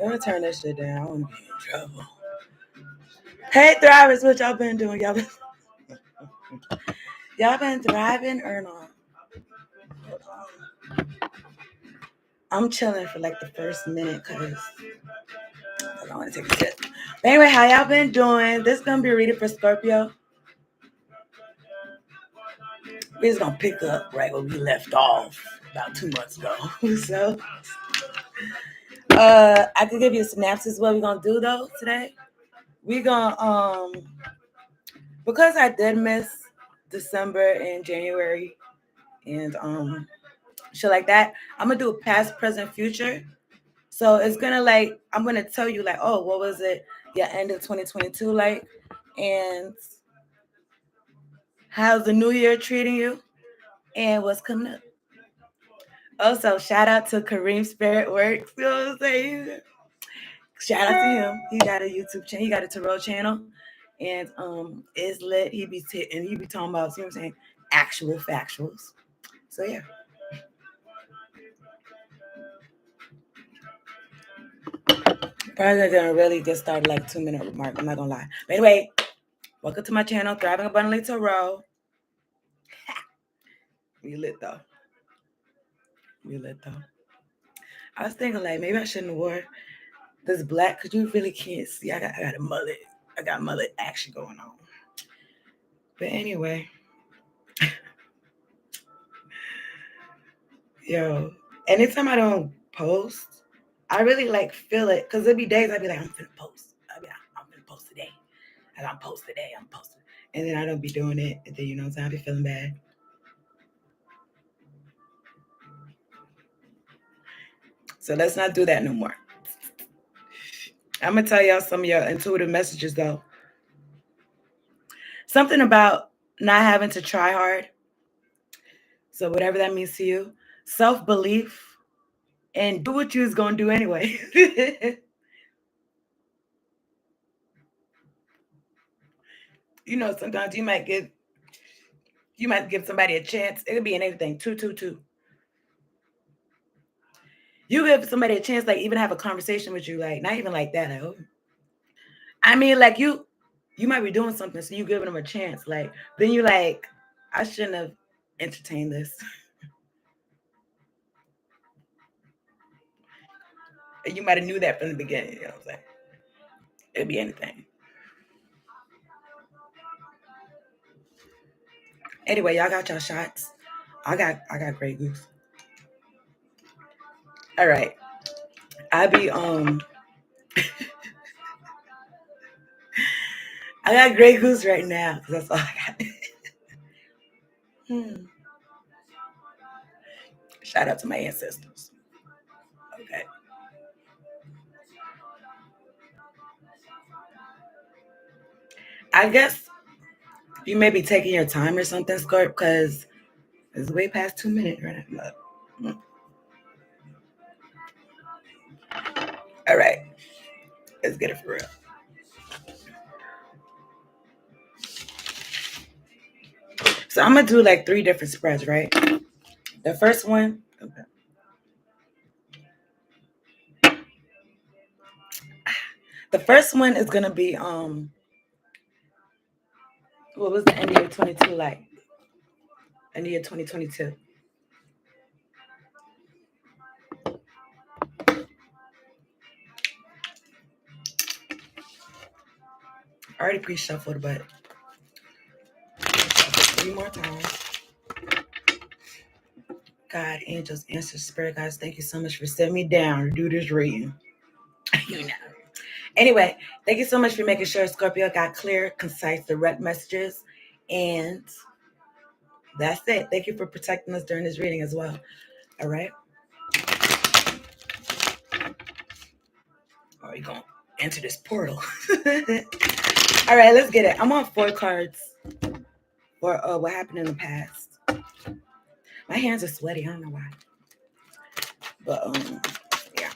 Let me turn this shit down. I want to be in trouble. Hey, thrivers, what y'all been doing? Y'all been thriving or not? I'm chilling for like the first minute because I want to take a sip. But anyway, how y'all been doing? This is gonna be a reading for Scorpio. We're just gonna pick up right where we left off about 2 months ago. So, I could give you a synopsis. What we're gonna do though today? We're gonna because I did miss December and January and shit like that. I'm gonna do a past, present, future. So it's gonna like I'm gonna tell you like, oh, what was it? Your end of 2022 like, and how's the new year treating you, and what's coming up. Also, shout out to Kareem Spirit Works. You know what I'm saying? Shout out to him. He got a YouTube channel. He got a tarot channel, and it's lit. He be talking about, you know what I'm saying, actual factuals. So yeah. Probably gonna really get started like 2 minute mark. I'm not gonna lie. But anyway, welcome to my channel, Thriving Abundantly Tarot. We lit though. I was thinking like maybe I shouldn't have wore this black because you really can't see. I got a mullet. I got mullet action going on. But anyway, yo, anytime I don't post, I really like feel it because there be days I be like, I'm finna post. I'm finna post today. And I'm post today. I'm posting. And then I don't be doing it. And then, you know what I'm saying? I be feeling bad. So let's not do that no more. I'm going to tell y'all some of your intuitive messages, though. Something about not having to try hard. So whatever that means to you. Self-belief. And do what you was going to do anyway. You know, sometimes you might give somebody a chance. It could be in anything. 222. You give somebody a chance, like even have a conversation with you, like not even like that. Like, oh. I mean, like you might be doing something, so you giving them a chance. Like then you like, I shouldn't have entertained this. You might have knew that from the beginning. You know what I'm saying? It'd be anything. Anyway, y'all got y'all shots. I got Grey Goose. All right. I be I got Grey Goose right now because that's all I got. Shout out to my ancestors. Okay. I guess you may be taking your time or something, Scorp, because it's way past 2 minutes right now. All right. Let's get it for real. So I'm going to do like 3 different spreads, right? The first one. Okay. The first one is going to be, what was the end of year 22 like? End of year 2022. I already pre-shuffled, but 3 more times. God, angels, answers, spirit guides, thank you so much for sending me down to do this reading. You know. Anyway, thank you so much for making sure Scorpio got clear, concise, direct messages. And that's it. Thank you for protecting us during this reading as well. All right. Are you going to enter this portal? All right, let's get it. I'm on 4 cards for what happened in the past. My hands are sweaty. I don't know why. But, yeah.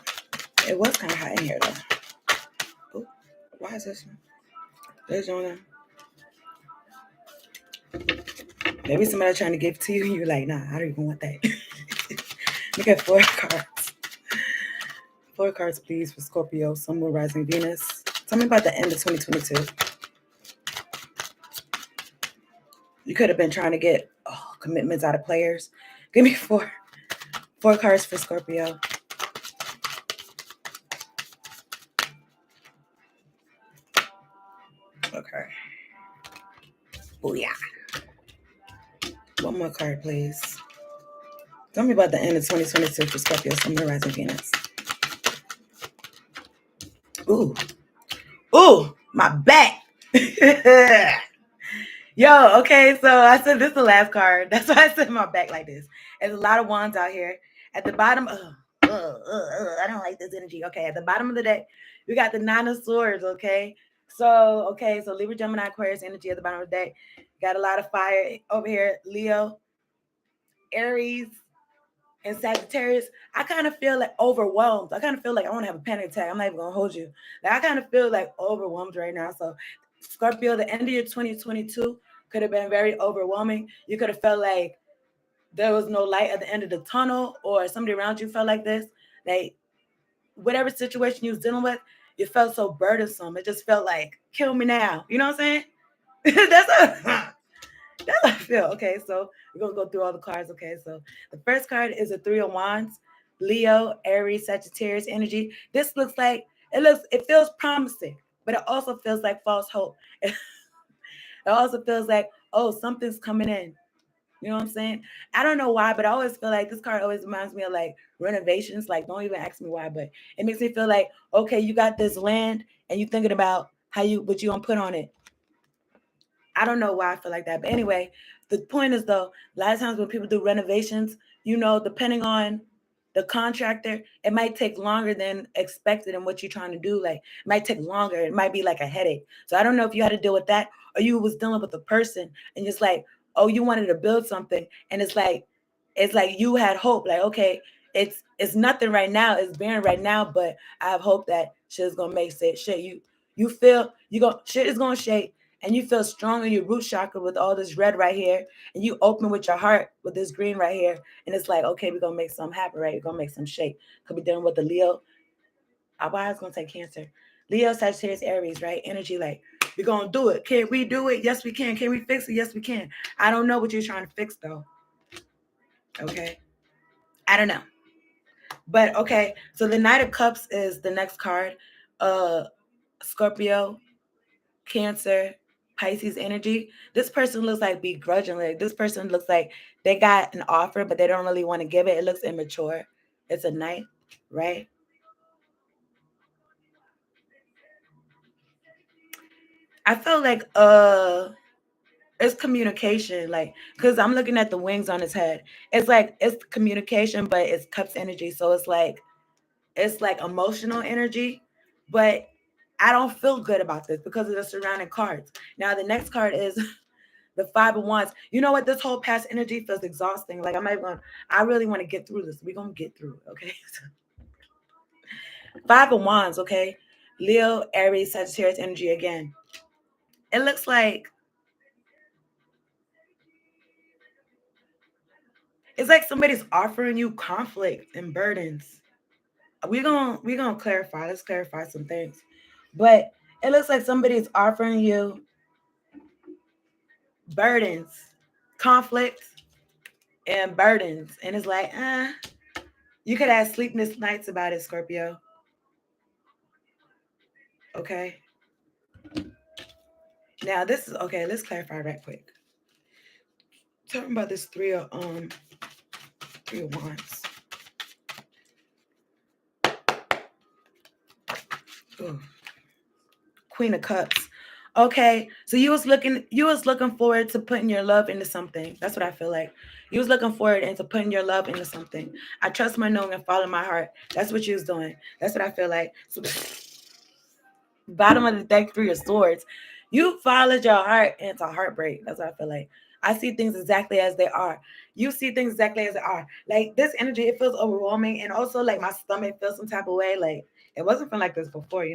It was kind of hot in here, though. Ooh, why is this one? There's one there. Maybe somebody trying to give it to you, and you're like, nah, I don't even want that. Look at 4 cards. 4 cards, please, for Scorpio, Sun, Moon, Rising, Venus. Tell me about the end of 2022. You could have been trying to get commitments out of players. Give me four cards for Scorpio. Okay. Oh yeah. One more card, please. Tell me about the end of 2022 for Scorpio, Sun, Moon, Rising, Venus. Ooh. Ooh, my back. Yo, okay, so I said this is the last card. That's why I said my back like this. There's a lot of wands out here. At the bottom, I don't like this energy. Okay, at the bottom of the deck, we got the 9 of Swords, okay? So Libra, Gemini, Aquarius energy at the bottom of the deck. Got a lot of fire over here. Leo, Aries, and Sagittarius. I kind of feel like overwhelmed. I kind of feel like I want to have a panic attack. I'm not even going to hold you. Like, I kind of feel like overwhelmed right now. So Scorpio, the end of your 2022 could have been very overwhelming. You could have felt like there was no light at the end of the tunnel, or somebody around you felt like this. Like, whatever situation you was dealing with, you felt so burdensome. It just felt like, kill me now. You know what I'm saying? That's how I feel. Okay, so we're going to go through all the cards. Okay, so the first card is a 3 of Wands. Leo, Aries, Sagittarius energy. This it feels promising, but it also feels like false hope. It also feels like, oh, something's coming in. You know what I'm saying? I don't know why, but I always feel like this card always reminds me of like renovations. Like, don't even ask me why, but it makes me feel like, okay, you got this land and you're thinking about what you gonna put on it. I don't know why I feel like that. But anyway, the point is though, a lot of times when people do renovations, depending on the contractor, it might take longer than expected in what you're trying to do. Like, it might take longer. It might be like a headache. So I don't know if you had to deal with that, or you was dealing with a person and just like, oh, you wanted to build something, and it's like you had hope. Like, okay, it's nothing right now. It's barren right now, but I have hope that shit's gonna make shit. You feel shit is gonna shake, and you feel strong in your root chakra with all this red right here, and you open with your heart with this green right here, and it's like, okay, we're gonna make something happen, right? We're gonna make some shake. Could be dealing with the Leo. Our body's gonna take Cancer. Leo, Sagittarius, Aries, right? Energy like, we're gonna do it. Can we do it? Yes, we can. Can we fix it? Yes, we can. I don't know what you're trying to fix though. Okay. I don't know. But okay, so the Knight of Cups is the next card. Scorpio, Cancer, Pisces energy. This person looks like begrudgingly. This person looks like they got an offer, but they don't really want to give it. It looks immature. It's a knight, right? I feel like it's communication, like, because I'm looking at the wings on his head. It's like it's communication, but it's cups energy. So it's like emotional energy, but I don't feel good about this because of the surrounding cards. Now the next card is the 5 of Wands. You know what? This whole past energy feels exhausting. Like, I really want to get through this. We're gonna get through it, okay? 5 of Wands, okay? Leo, Aries, Sagittarius energy again. It looks like it's like somebody's offering you conflict and burdens. We're gonna clarify. Let's clarify some things. But it looks like somebody's offering you burdens, conflict, and burdens. And it's like, you could have sleepless nights about it, Scorpio. Okay. Now this is okay. Let's clarify right quick. Talking about this three of wands. Ooh. Queen of Cups. Okay, so you was looking forward to putting your love into something. That's what I feel like. You was looking forward into putting your love into something. I trust my knowing and follow my heart. That's what you was doing. That's what I feel like. So, bottom of the deck, 3 of Swords. You followed your heart into heartbreak. That's what I feel like. I see things exactly as they are. You see things exactly as they are. Like, this energy, it feels overwhelming, and also like my stomach feels some type of way. Like, it wasn't feeling like this before.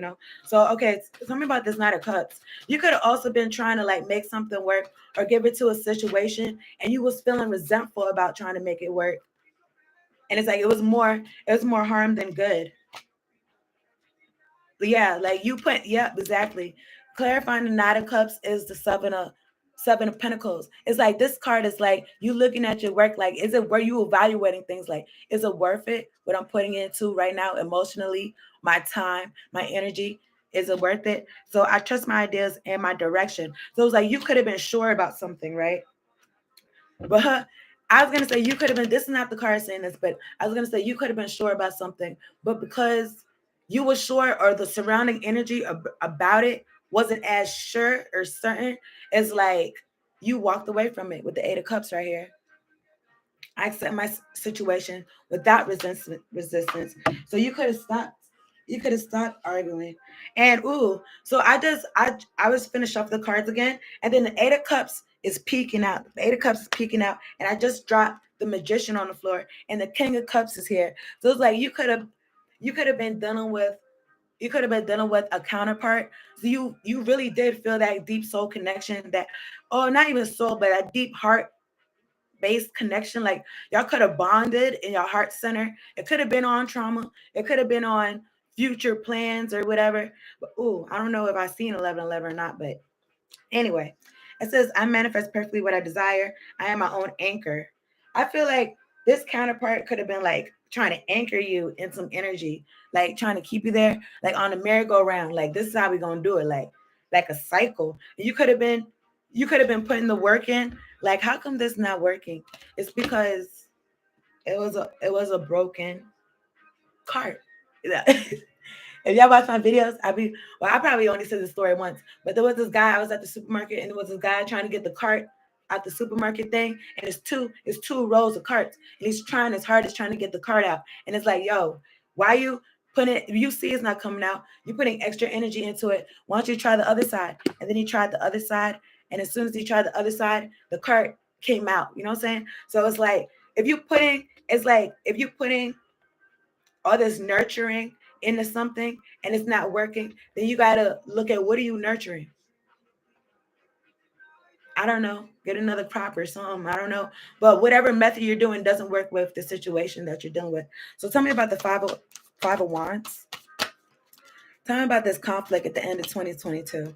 So okay, tell me about this Knight of Cups. You could have also been trying to like make something work or give it to a situation, and you was feeling resentful about trying to make it work. And it's like it was more harm than good. Yeah, like you put, yeah, exactly. Clarifying the Knight of Cups is the seven of Pentacles. It's like this card is like you looking at your work, like, is it where you evaluating things like, is it worth it? What I'm putting into right now emotionally, my time, my energy, is it worth it? So I trust my ideas and my direction. So it's like you could have been sure about something, right? But I was gonna say you could have been. This is not the card saying this, but I was gonna say you could have been sure about something, but because you were sure, or the surrounding energy about it wasn't as sure or certain, it's like you walked away from it with the Eight of Cups right here. I accept my situation without resistance. So you could have stopped. You could have stopped arguing. And ooh, so I was finished off the cards again, and then the Eight of Cups is peeking out. The Eight of Cups is peeking out, and I just dropped the Magician on the floor, and the King of Cups is here. So it's like you could have been dealing with a counterpart. So you really did feel that deep soul connection, that, oh, not even soul, but a deep heart based connection. Like y'all could have bonded in your heart center. It could have been on trauma. It could have been on future plans or whatever. But ooh, I don't know if I seen 1111 or not. But anyway, it says I manifest perfectly what I desire. I am my own anchor. I feel like this counterpart could have been like trying to anchor you in some energy, like trying to keep you there, like on the merry-go-round. Like this is how we gonna do it, like a cycle. You could have been putting the work in. Like, how come this not working? It's because it was a broken cart. Yeah. If y'all watch my videos, I probably only said the story once, but there was this guy. I was at the supermarket, and there was this guy trying to get the cart out the supermarket thing, and it's two rows of carts, and he's trying his hardest trying to get the cart out, and it's like, yo, why you putting it? If you see it's not coming out, you're putting extra energy into it. Why don't you try the other side? And then he tried the other side, and as soon as he tried the other side, the cart came out. You know what I'm saying? So if you putting all this nurturing into something and it's not working, then you got to look at, what are you nurturing? I don't know. Get another crop or something. I don't know. But whatever method you're doing doesn't work with the situation that you're dealing with. So tell me about the five of wands. Tell me about this conflict at the end of 2022.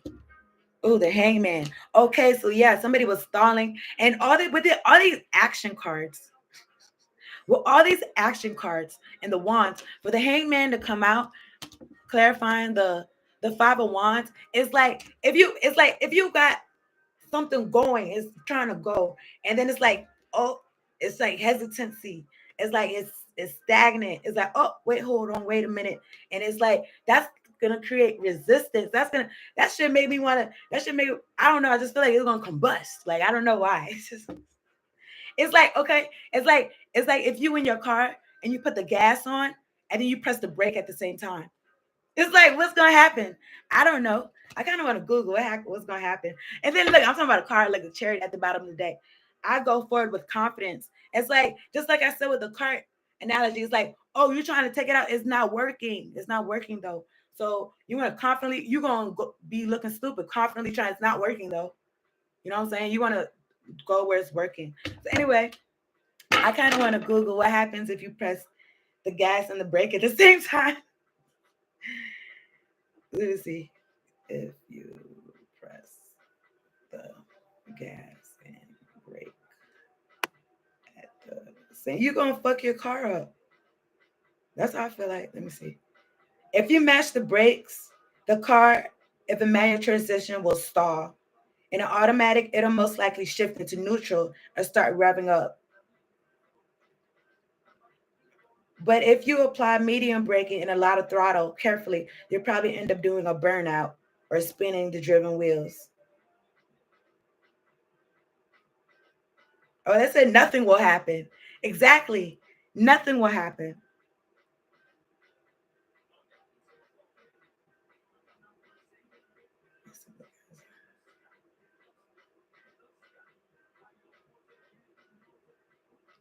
Oh, the hangman. Okay, so yeah, somebody was stalling, and all these action cards. Well, all these action cards and the wands for the hangman to come out, clarifying the five of wands. It's like if you got something going, it's trying to go, and then it's like, oh, it's like hesitancy. It's like it's stagnant. It's like, oh, wait, hold on, wait a minute. And it's like that's gonna create resistance. That should make me wanna that should make I don't know, I just feel like it's gonna combust. Like, I don't know why. It's like, okay, it's like if you in your car and you put the gas on and then you press the brake at the same time. It's like, what's gonna happen? I don't know. I kind of want to Google what's gonna happen. And then look, I'm talking about a car like a chariot at the bottom of the deck. I go forward with confidence. It's like, just like I said with the cart analogy, it's like, oh, you're trying to take it out. It's not working. It's not working though. So you want to confidently, you're gonna be looking stupid, confidently trying. It's not working though. You know what I'm saying? You want to go where it's working. So anyway, I kind of want to Google what happens if you press the gas and the brake at the same time. Let me see. If you press the gas and brake at the same, you're gonna fuck your car up. That's how I feel like. Let me see. If you match the brakes, the car, if a manual transition will stall. In an automatic, it'll most likely shift into neutral or start revving up. But if you apply medium braking and a lot of throttle carefully, you'll probably end up doing a burnout or spinning the driven wheels. Oh, they said nothing will happen. Exactly. Nothing will happen.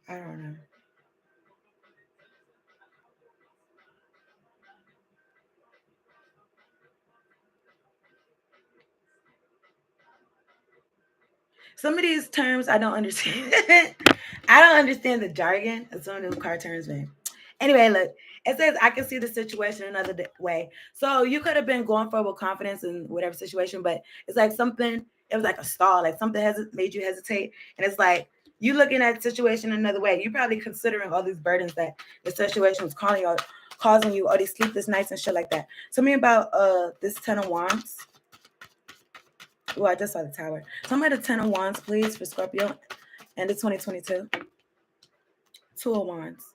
I don't know. Some of these terms I don't understand. I don't understand the jargon of some of those car terms, man. Anyway, look, it says I can see the situation another way. So you could have been going forward with confidence in whatever situation, but it's like something. It was like a stall, like something has made you hesitate, and it's like you looking at the situation another way. You probably considering all these burdens that the situation was causing you, all these sleepless nights and shit like that. Tell me about this Ten of Wands. Oh, I just saw the Tower. Tell me the Ten of Wands, please, for Scorpio, end of 2022. Two of Wands.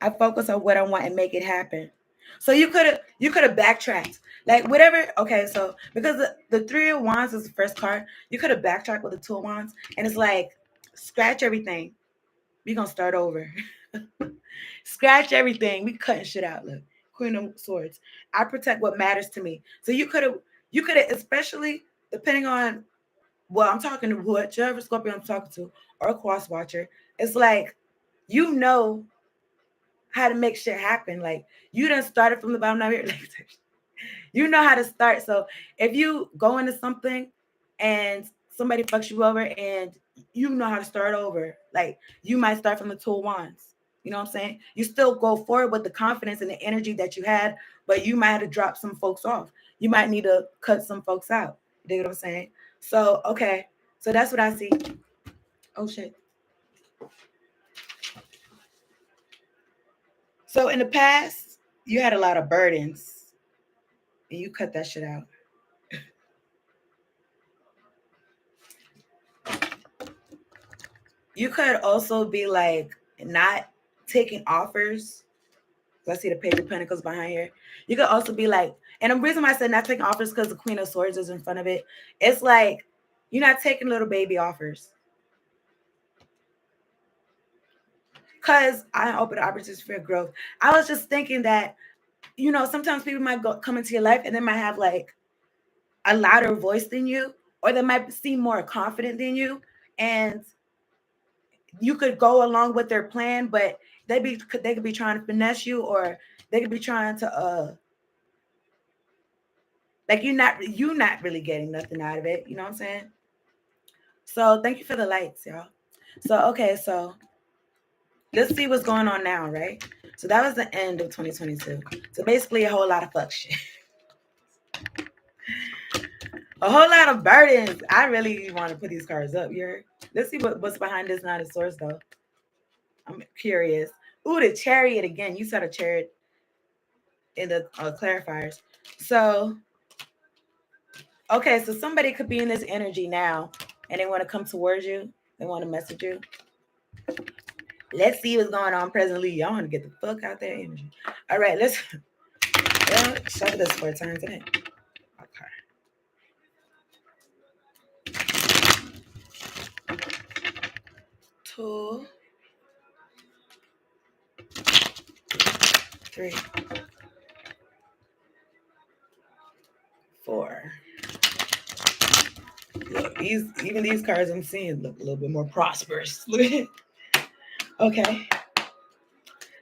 I focus on what I want and make it happen. So you could have backtracked. Like whatever. Okay, so because the Three of Wands is the first card, you could have backtracked with the Two of Wands, and it's like scratch everything. We gonna start over. Scratch everything. We cutting shit out. Look, Queen of Swords. I protect what matters to me. So you could have, especially depending on, well, I'm talking to whichever Scorpio I'm talking to, or a cross watcher. It's like you know how to make shit happen. Like you done started from the bottom now here. You know how to start. So if you go into something and somebody fucks you over and you know how to start over, like you might start from the Two of Wands. You know what I'm saying? You still go forward with the confidence and the energy that you had, but you might have to drop some folks off. You might need to cut some folks out. You know what I'm saying? So okay. So that's what I see. Oh shit. So in the past, you had a lot of burdens and you cut that shit out. You could also be like not taking offers. I see the Page of Pentacles behind here. You could also be like, and the reason why I said not taking offers because the Queen of Swords is in front of it. It's like you're not taking little baby offers. Because I open opportunities for growth. I was just thinking that, sometimes people might come into your life and they might have like a louder voice than you, or they might seem more confident than you. And you could go along with their plan, but they could be trying to finesse you, or they could be trying to like you're not really getting nothing out of it. You know what I'm saying? So thank you for the lights, y'all. So okay, so let's see what's going on now, right? So that was the end of 2022. So basically a whole lot of fuck shit. A whole lot of burdens. I really want to put these cards up here. Let's see what's behind this Nine of Swords though. I'm curious. Ooh, the Chariot again. You saw the Chariot in the clarifiers. So, okay, so somebody could be in this energy now and they want to come towards you. They want to message you. Let's see what's going on presently. Y'all want to get the fuck out there energy. All right, let's shuffle this 4 times today. Okay. 2, 3, 4. Look, these cards I'm seeing look a little bit more prosperous. Okay.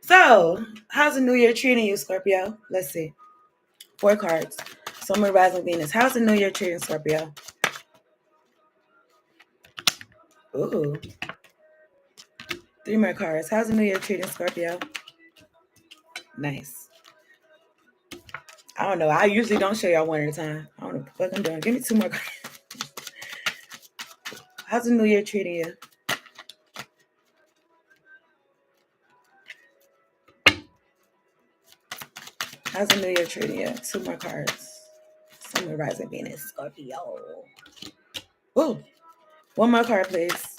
So, how's the new year treating you, Scorpio? Let's see. 4 cards. Summer, Rising, Venus. How's the new year treating Scorpio? Ooh. 3 more cards. How's the new year treating Scorpio? Nice. I don't know. I usually don't show y'all one at a time. I don't know what I'm doing. Give me 2 more cards. How's the new year treating you? How's the new year treating you? 2 more cards. Summer, Rising, Venus, Scorpio. Ooh. 1 more card, please.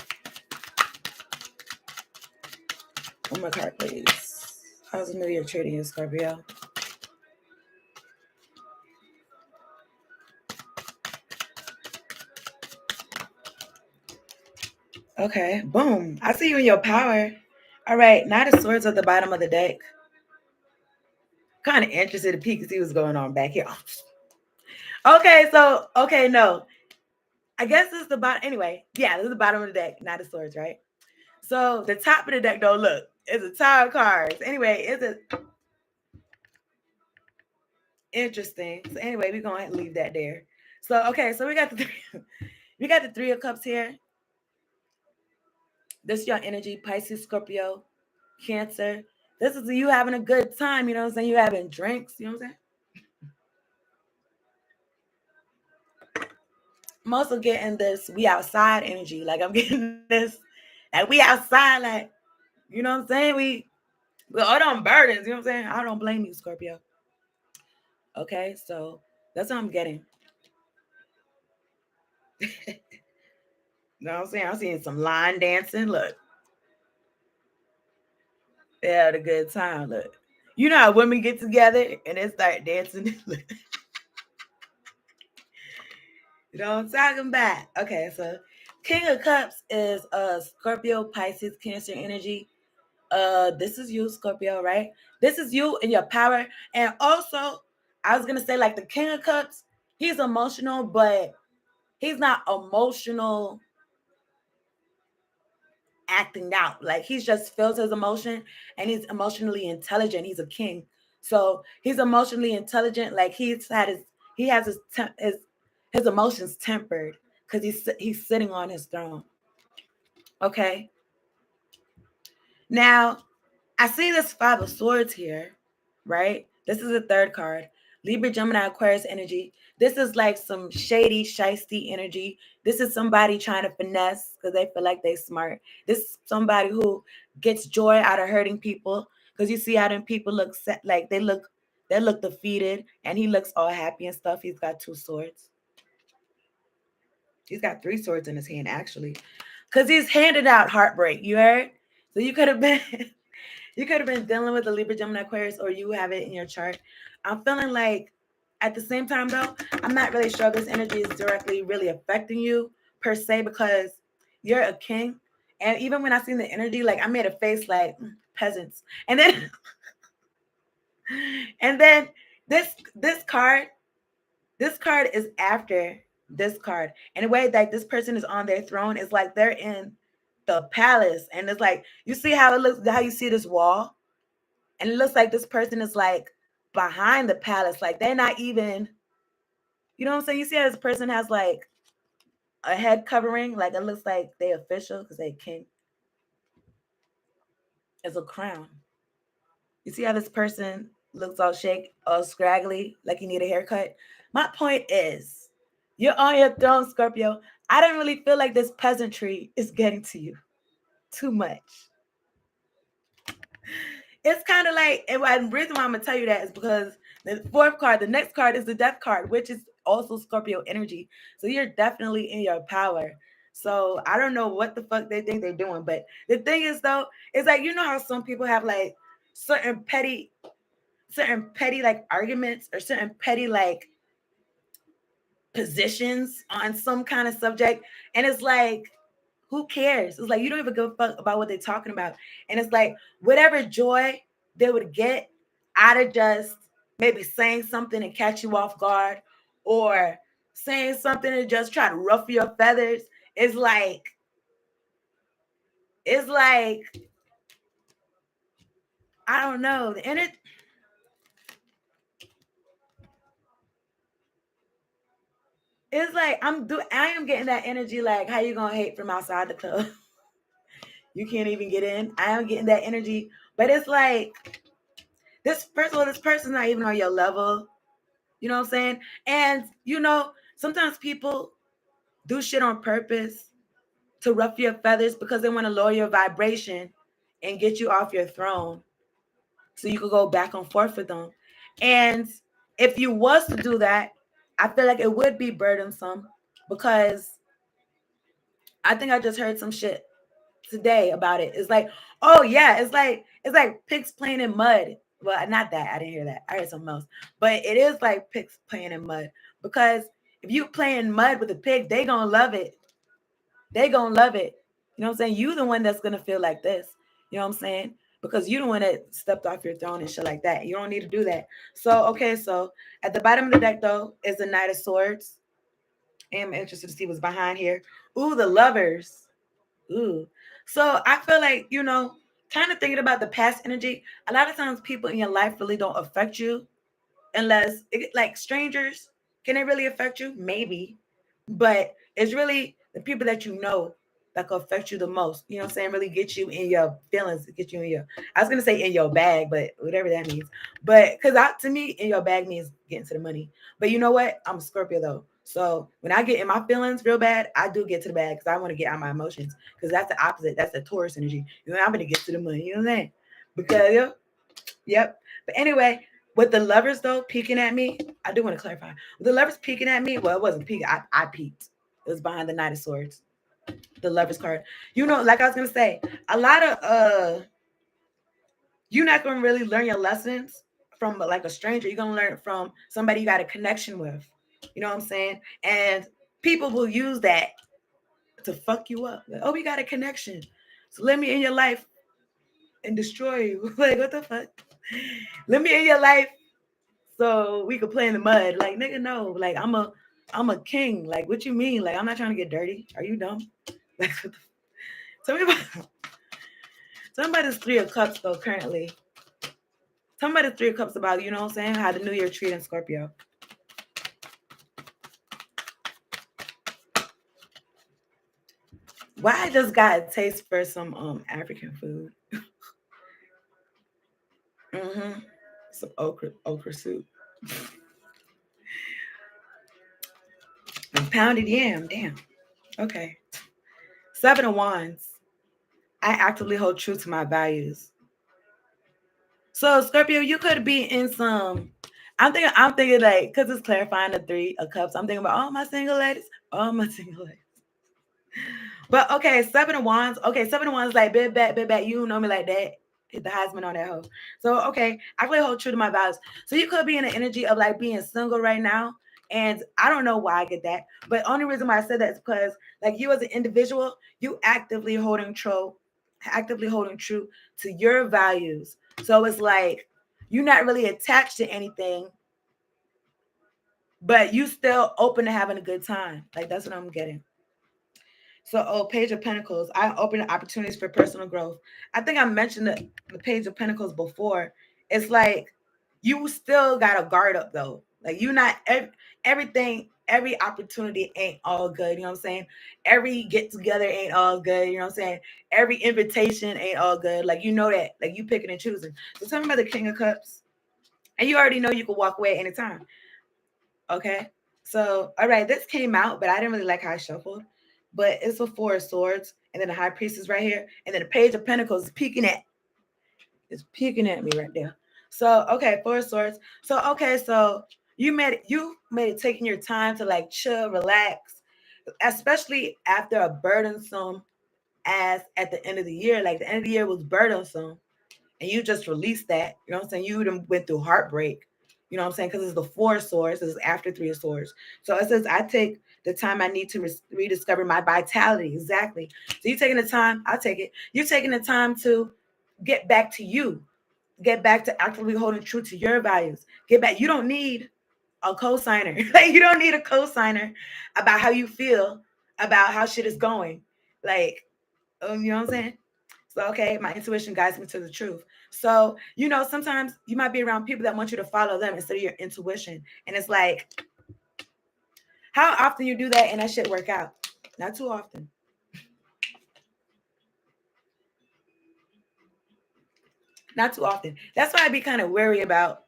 1 more card, please. How's the new year treating you, Scorpio? Okay, boom. I see you in your power. All right, Knight of Swords at the bottom of the deck. Kind of interested to peek and see what's going on back here. Okay, no. I guess this is the bottom. Anyway, yeah, this is the bottom of the deck, Knight of Swords, right? So the top of the deck, though, look, it's a Tower of Cards. Anyway, it's a interesting. So anyway, we're gonna leave that there. So okay, so we got the 3 of Cups here. This is your energy, Pisces, Scorpio, Cancer, This is you having a good time, you know what I'm saying? You having drinks, you know what I'm saying? I'm also getting this we outside energy. Like I'm getting this, like we outside, like, you know what I'm saying? We all on burdens, you know what I'm saying? I don't blame you, Scorpio. Okay, so that's what I'm getting. You know what I'm saying? I'm seeing some line dancing. Look, they had a good time. Look, you know how women get together and they start dancing. You know what I'm talking about? Okay, so King of Cups is Scorpio, Pisces, Cancer energy. This is you, Scorpio, right? This is you and your power. And also, I was gonna say, like the King of Cups, he's emotional, but he's not emotional acting out. Like he just feels his emotion and he's emotionally intelligent. He's a king. So he's emotionally intelligent. Like he has his emotions tempered because he's sitting on his throne. Okay. Now I see this Five of Swords here, right? This is the third card. Libra, Gemini, Aquarius energy. This is like some shady, shisty energy. This is somebody trying to finesse because they feel like they smart. This is somebody who gets joy out of hurting people because you see how them people look like they look defeated, and he looks all happy and stuff. He's got two swords. He's got three swords in his hand actually, because he's handed out heartbreak. You heard? So you could have been you could have been dealing with the Libra, Gemini, Aquarius, or you have it in your chart. I'm feeling like at the same time, though, I'm not really sure this energy is directly really affecting you per se because you're a king. And even when I seen the energy, like I made a face like peasants. And then and then this card, this card is after this card. And the way that this person is on their throne is like they're in the palace. And it's like you see how it looks, how you see this wall? And it looks like this person is like behind the palace. Like they're not even, you know what I'm saying? You see how this person has like a head covering, like it looks like they official because they king. It's a crown. You see how this person looks all shake, all scraggly, like you need a haircut? My point is, you're on your throne, Scorpio. I don't really feel like this peasantry is getting to you too much. It's kind of like, and the reason why I'm gonna tell you that is because the fourth card, the next card is the death card, which is also Scorpio energy. So you're definitely in your power. So I don't know what the fuck they think they're doing, but the thing is though, it's like you know how some people have like certain petty like arguments or certain petty like positions on some kind of subject, and it's like who cares? It's like you don't even give a fuck about what they're talking about. And it's like whatever joy they would get out of just maybe saying something and catch you off guard or saying something and just try to ruffle your feathers. It's like I don't know. And it's like I am getting that energy like how you gonna hate from outside the club? You can't even get in. I am getting that energy. But it's like this first of all, this person's not even on your level. You know what I'm saying? And sometimes people do shit on purpose to ruffle your feathers because they want to lower your vibration and get you off your throne so you could go back and forth with them. And if you was to do that, I feel like it would be burdensome because I think I just heard some shit today about it. It's like, oh yeah, it's like pigs playing in mud. Well, not that. I didn't hear that. I heard something else. But it is like pigs playing in mud because if you play in mud with a pig, they gonna love it. They gonna love it. You know what I'm saying? You the one that's gonna feel like this. You know what I'm saying? Because you the one that stepped off your throne and shit like that. You don't need to do that. So okay, so at the bottom of the deck though is the Knight of Swords. I'm interested to see what's behind here. Ooh, the Lovers. Ooh. So I feel like, kind of thinking about the past energy, a lot of times people in your life really don't affect you unless, like strangers, can they really affect you? Maybe. But it's really the people that you know. that could affect you the most. You know what I'm saying? Really get you in your feelings, get you in your, I was gonna say in your bag, but whatever that means. But because to me, in your bag means getting to the money. But you know what? I'm a Scorpio though. So when I get in my feelings real bad, I do get to the bag because I want to get out my emotions. Because that's the opposite. That's the Taurus energy. You know, I'm gonna get to the money. You know what I'm saying? Because yep. But anyway, with the lovers though peeking at me, I do want to clarify. With the lovers peeking at me, well, it wasn't peeking. I peeked. It was behind the Knight of Swords, the lovers card. You know, like I was gonna say, a lot of you're not gonna really learn your lessons from like a stranger. You're gonna learn from somebody you got a connection with. You know what I'm saying? And people will use that to fuck you up. Like, oh, we got a connection. So let me in your life and destroy you. Like, what the fuck? Let me in your life so we could play in the mud. Like, nigga, no. Like, I'm a king. Like, what you mean? Like, I'm not trying to get dirty. Are you dumb? Like, what the, tell me about tell me about this Three of Cups though. Currently, tell me about the Three of Cups about, you know what I'm saying? How the New Year treating Scorpio. Why I just got a taste for some African food. Mm-hmm. Some okra soup and pounded yam. Damn. Okay. Seven of Wands. I actively hold true to my values. So Scorpio, you could be in some. I'm thinking like because it's clarifying the Three of Cups. I'm thinking about all my single ladies, all my single ladies. But okay, Seven of Wands. Okay, Seven of Wands like bit back. You don't know me like that. Hit the husband on that hoe. So okay, I really hold true to my values. So you could be in the energy of like being single right now. And I don't know why I get that. But only reason why I said that is because like you as an individual, you actively holding true to your values. So it's like you're not really attached to anything, but you still open to having a good time. Like that's what I'm getting. So, oh, Page of Pentacles. I open opportunities for personal growth. I think I mentioned the Page of Pentacles before. It's like you still got to guard up though. Like you not everything, every opportunity ain't all good. You know what I'm saying? Every get together ain't all good. You know what I'm saying? Every invitation ain't all good. Like you know that. Like you picking and choosing. So tell me about the King of Cups. And you already know you can walk away anytime. Okay. So, all right, this came out, but I didn't really like how I shuffled. But it's a Four of Swords, and then the High Priestess right here, and then the Page of Pentacles is peeking at me right there. So, okay, Four of Swords. So, okay, so you made it taking your time to like chill, relax, especially after a burdensome as at the end of the year. Like the end of the year was burdensome and you just released that, you know what I'm saying? You done went through heartbreak, you know what I'm saying? Because it's the Four of Swords, this is after Three of Swords. So it says, I take the time I need to rediscover my vitality. Exactly. So you taking the time, I'll take it. You're taking the time to get back to you, get back to actively holding true to your values. Get back. You don't need a co-signer. Like you don't need a co-signer about how you feel about how shit is going. Like, you know what I'm saying? So, okay, my intuition guides me to the truth. So, you know, sometimes you might be around people that want you to follow them instead of your intuition. And it's like, how often you do that and that shit work out? Not too often. Not too often. That's why I'd be kind of wary about.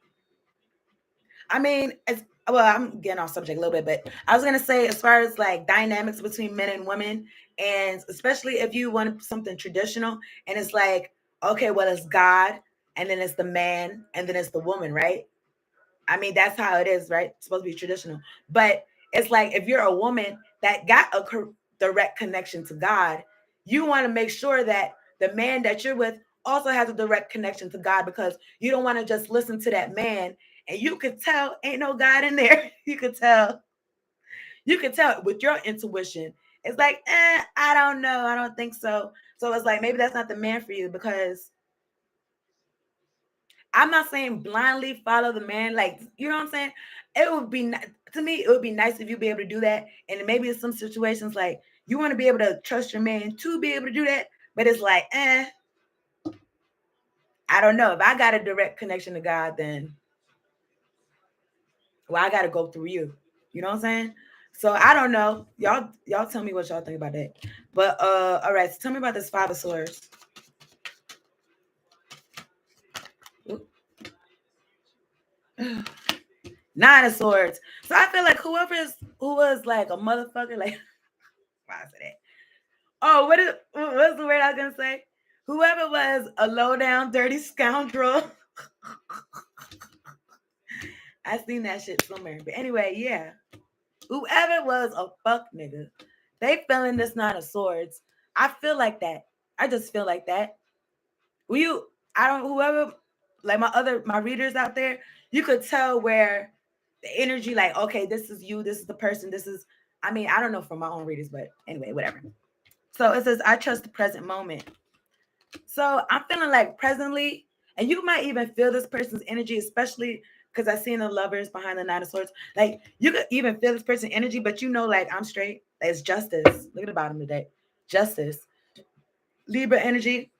I mean, it's well, I'm getting off subject a little bit, but I was gonna say as far as like dynamics between men and women, and especially if you want something traditional, and it's like, okay, well, it's God, and then it's the man, and then it's the woman, right? I mean, that's how it is, right? It's supposed to be traditional. But it's like if you're a woman that got a direct connection to God, you want to make sure that the man that you're with also has a direct connection to God because you don't want to just listen to that man and you could tell ain't no God in there. You could tell with your intuition. It's like, I don't know. I don't think so. So it's like maybe that's not the man for you because I'm not saying blindly follow the man. Like, you know what I'm saying? It would be to me, it would be nice if you be able to do that. And maybe in some situations, like you want to be able to trust your man to be able to do that. But it's like, I don't know. If I got a direct connection to God, then well, I got to go through you. You know what I'm saying? So I don't know. Y'all tell me what y'all think about that. But all right, so tell me about this Five of Swords. Nine of Swords. So I feel like who was like a motherfucker, like why I say that? Oh, what's the word I was gonna say? Whoever was a low down, dirty scoundrel. I seen that shit somewhere. But anyway, yeah. Whoever was a fuck nigga, they feeling this Nine of Swords. I feel like that. I just feel like that. I don't whoever like my readers out there, you could tell where the energy, like, okay, this is you, this is the person, this is I mean, I don't know from my own readers, but anyway, whatever. So it says, I trust the present moment. So I'm feeling like presently, and you might even feel this person's energy, especially because I seen the lovers behind the Nine of Swords. Like you could even feel this person's energy, but you know, like I'm straight. It's justice. Look at the bottom today. Justice. Libra energy.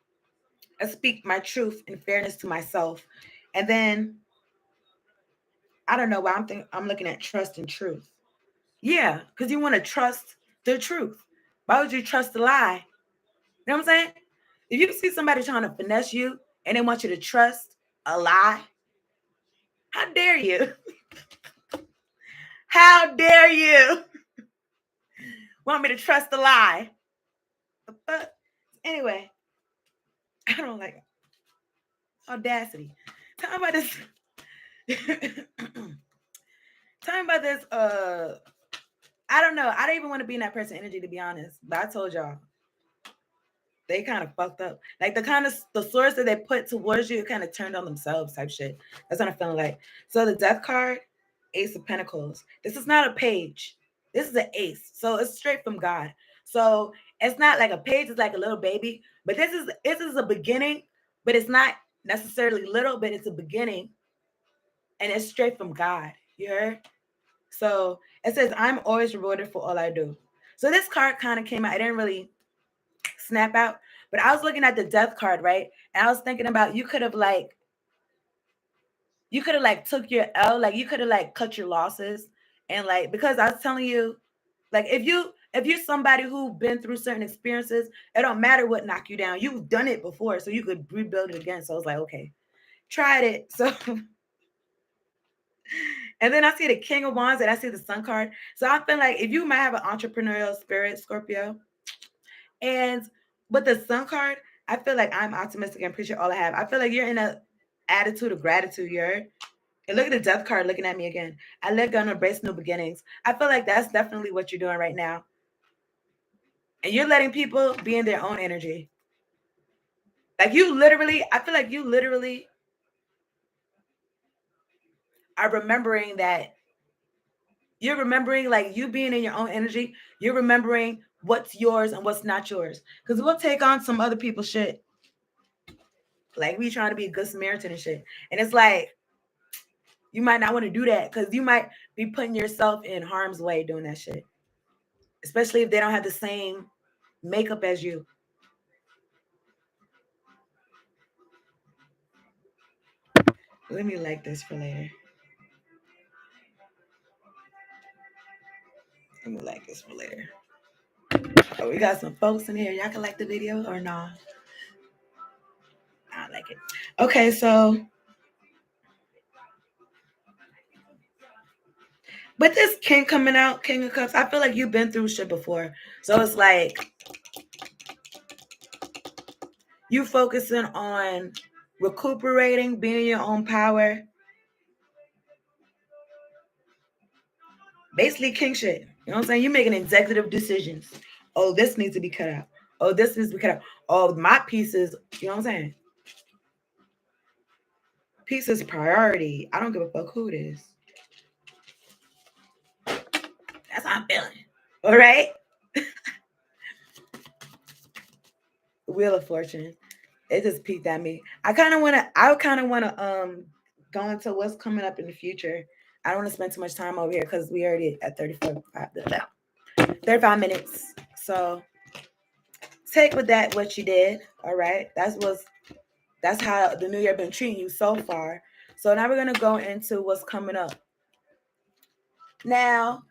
I speak my truth and fairness to myself. And then I don't know why I'm looking at trust and truth. Yeah, because you want to trust the truth. Why would you trust a lie? You know what I'm saying? If you see somebody trying to finesse you and they want you to trust a lie, how dare you? How dare you want me to trust a lie? The fuck? Anyway, I don't like audacity. Tell me about this. Tell me about this. I don't know. I don't even want to be in that person energy, to be honest. But I told y'all, they kind of fucked up. Like the swords that they put towards you, it kind of turned on themselves type shit. That's what I'm feeling like. So the death card, Ace of Pentacles. This is not a page. This is an ace. So it's straight from God. So it's not like a page, it's like a little baby. But this is a beginning, but it's not necessarily little, but it's a beginning. And it's straight from God. You heard? So it says, I'm always rewarded for all I do. So this card kind of came out. I didn't really snap out. But I was looking at the death card, right? And I was thinking about you could have like took your L, like you could have like cut your losses. And like because I was telling you, like if you're somebody who been through certain experiences, it don't matter what knock you down. You've done it before, so you could rebuild it again. So I was like, okay, tried it. So and then I see the King of Wands and I see the Sun card. So I feel like if you might have an entrepreneurial spirit, Scorpio, and with the Sun card, I feel like I'm optimistic and appreciate all I have. I feel like you're in a attitude of gratitude. You're and look at the death card looking at me again. I let go and embrace new beginnings. I feel like that's definitely what you're doing right now. And you're letting people be in their own energy. Like you literally, I feel like you literally are remembering that you're remembering like you being in your own energy. You're remembering what's yours and what's not yours. Because we'll take on some other people's shit. Like we trying to be a good Samaritan and shit. And it's like, you might not want to do that because you might be putting yourself in harm's way doing that shit. Especially if they don't have the same makeup as you. Let me like this for later. Let me like this for later. Oh, we got some folks in here. Y'all can like the video or no? I like it. Okay, so but this king coming out, King of Cups, I feel like you've been through shit before. So it's like you focusing on recuperating, being in your own power. Basically king shit. You know what I'm saying? You're making executive decisions. Oh, this needs to be cut out. Oh, this needs to be cut out. Oh, my pieces, you know what I'm saying? Peace is priority. I don't give a fuck who it is. That's how I'm feeling. All right. Wheel of Fortune. It just peeked at me. I kind of want to go into what's coming up in the future. I don't want to spend too much time over here because we already at 35 minutes. So take with that what you did. All right. That's how the new year been treating you so far. So now we're gonna go into what's coming up. Now,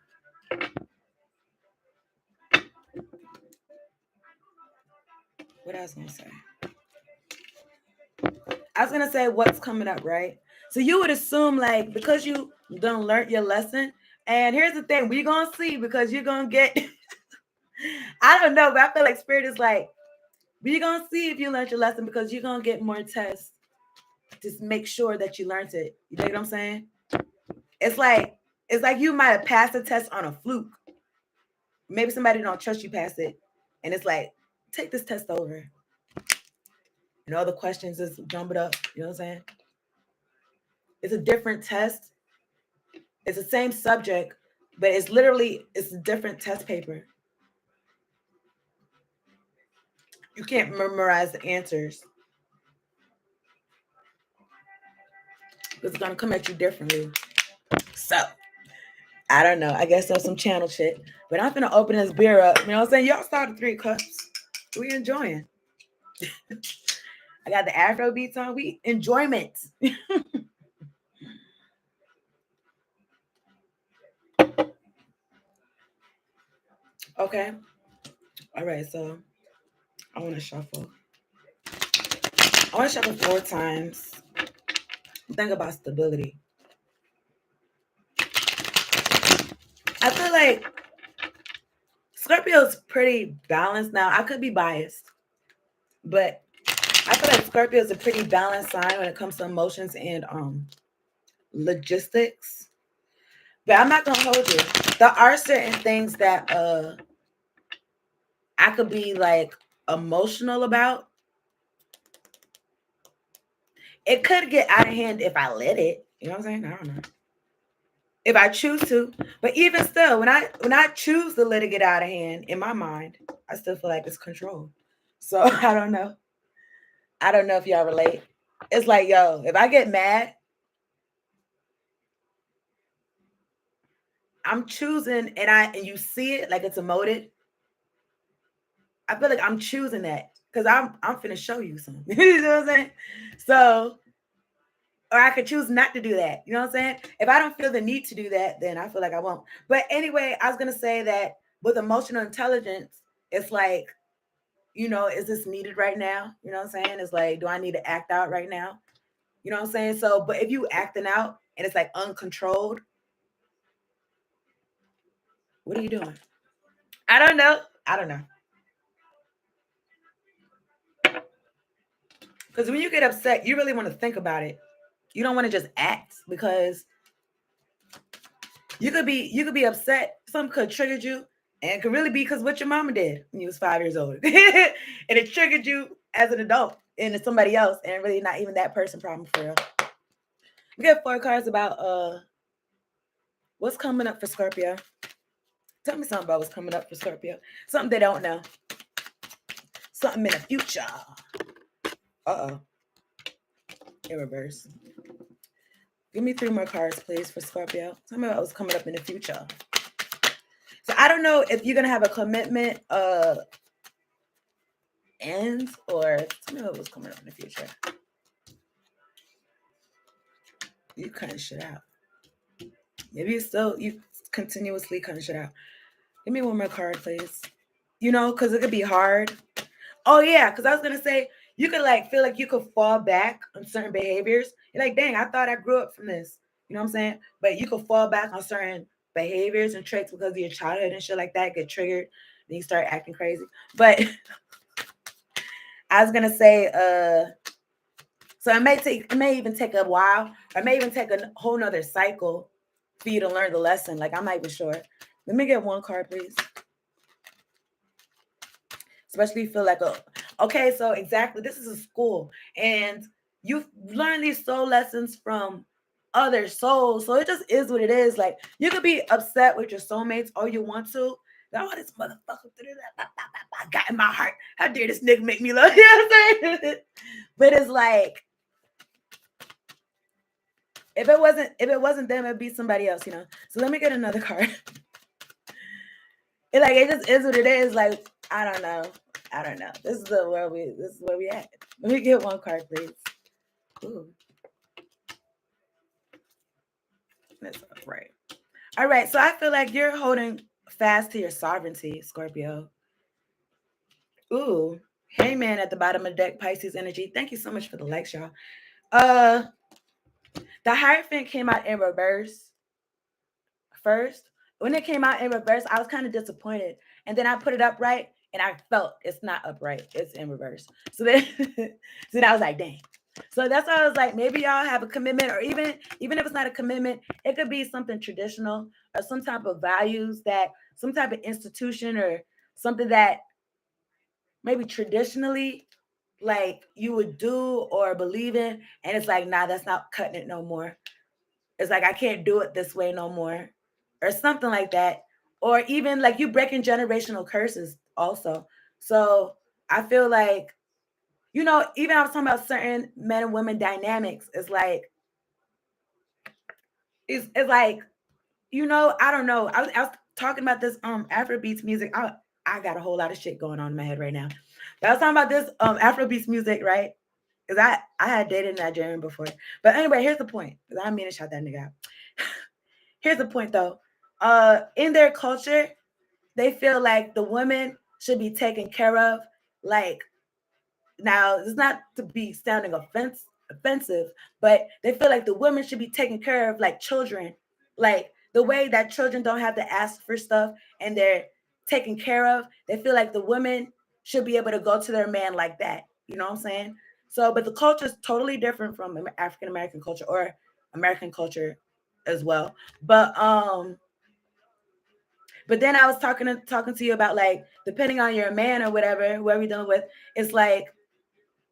What I was gonna say? I was gonna say what's coming up, right? So you would assume like because you done learned your lesson, and here's the thing, we gonna see because you're gonna get I don't know, but I feel like spirit is like, we're gonna see if you learned your lesson because you're gonna get more tests. Just make sure that you learned it. You know what I'm saying? It's like you might have passed the test on a fluke. Maybe somebody don't trust you pass it, and it's like, take this test over. And all the questions is jumbled up. You know what I'm saying? It's a different test. It's the same subject, but it's a different test paper. You can't memorize the answers. It's gonna come at you differently. So I don't know. I guess that's some channel shit. But I'm gonna open this beer up. You know what I'm saying? Y'all started 3 cups. We enjoying. I got the Afro beats on. We enjoyment. Okay. All right. So I want to shuffle. I want to shuffle 4 times. Think about stability. I feel like Scorpio's pretty balanced now. I could be biased, but I feel like Scorpio is a pretty balanced sign when it comes to emotions and logistics. But I'm not gonna hold you. There are certain things that I could be like emotional about. It could get out of hand if I let it. You know what I'm saying? I don't know. If I choose to. But even still, when I choose to let it get out of hand in my mind, I still feel like it's control. So I don't know. I don't know if y'all relate. It's like, yo, if I get mad, I'm choosing and you see it like it's emoted. I feel like I'm choosing that because I'm finna show you something. You know what I'm saying? So, or I could choose not to do that. You know what I'm saying? If I don't feel the need to do that, then I feel like I won't. But anyway, I was gonna say that with emotional intelligence, it's like, is this needed right now? You know what I'm saying? It's like, do I need to act out right now? You know what I'm saying? So, but if you acting out and it's like uncontrolled, what are you doing? I don't know. I don't know. Because when you get upset, you really want to think about it. You don't want to just act because you could be upset. Something could have triggered you, and it could really be because what your mama did when you was 5 years old, and it triggered you as an adult into somebody else, and really not even that person problem for real. We got 4 cards about what's coming up for Scorpio. Tell me something about what's coming up for Scorpio. Something they don't know. Something in the future. Uh oh. In reverse. Give me 3 more cards, please, for Scorpio. Tell me about what's coming up in the future. So I don't know if you're gonna have a commitment ends or tell me what was coming up in the future. You cutting shit out. Maybe you continuously cutting shit out. Give me 1 more card, please. Because it could be hard. Oh yeah, because I was gonna say you could like feel like you could fall back on certain behaviors. You're like, dang, I thought I grew up from this. You know what I'm saying? But you could fall back on certain behaviors and traits because of your childhood and shit like that, get triggered, then you start acting crazy. But I was gonna say, so it may even take a while, or it may even take a whole nother cycle for you to learn the lesson. Like I'm not even sure. Let me get 1 card, please. Especially if you feel like okay, so exactly, this is a school, and you learn these soul lessons from other souls. So it just is what it is. Like you could be upset with your soulmates all you want to. Like, oh, this motherfucker got in my heart. How dare this nigga make me love? You know what I'm saying? But it's like if it wasn't them, it'd be somebody else. So let me get another card. It just is what it is. Like, I don't know. I don't know. This is where we at. Let me get 1 card, please. Ooh. That's right. All right. So I feel like you're holding fast to your sovereignty, Scorpio. Ooh. Hangman at the bottom of the deck, Pisces energy. Thank you so much for the likes, y'all. Uh, the Hierophant came out in reverse first. When it came out in reverse, I was kind of disappointed. And then I put it upright and I felt it's not upright. It's in reverse. So then, so then I was like, dang. So that's why I was like, maybe y'all have a commitment, or even if it's not a commitment, it could be something traditional or some type of values that some type of institution or something that maybe traditionally like you would do or believe in, and it's like, nah, that's not cutting it no more. It's like I can't do it this way no more, or something like that. Or even like you breaking generational curses also. So I feel like, even I was talking about certain men and women dynamics. It's like, I don't know. I was talking about this Afrobeats music. I got a whole lot of shit going on in my head right now. But I was talking about this Afrobeats music, right? Because I had dated a Nigerian before. But anyway, here's the point. Because I didn't mean to shout that nigga out. Here's the point though. In their culture, they feel like the women should be taken care of. Like, now it's not to be sounding offensive, but they feel like the women should be taken care of like children. Like the way that children don't have to ask for stuff and they're taken care of. They feel like the women should be able to go to their man like that. You know what I'm saying? So, but the culture is totally different from African American culture or American culture as well. But then I was talking to you about like depending on your man or whatever, whoever you're dealing with, it's like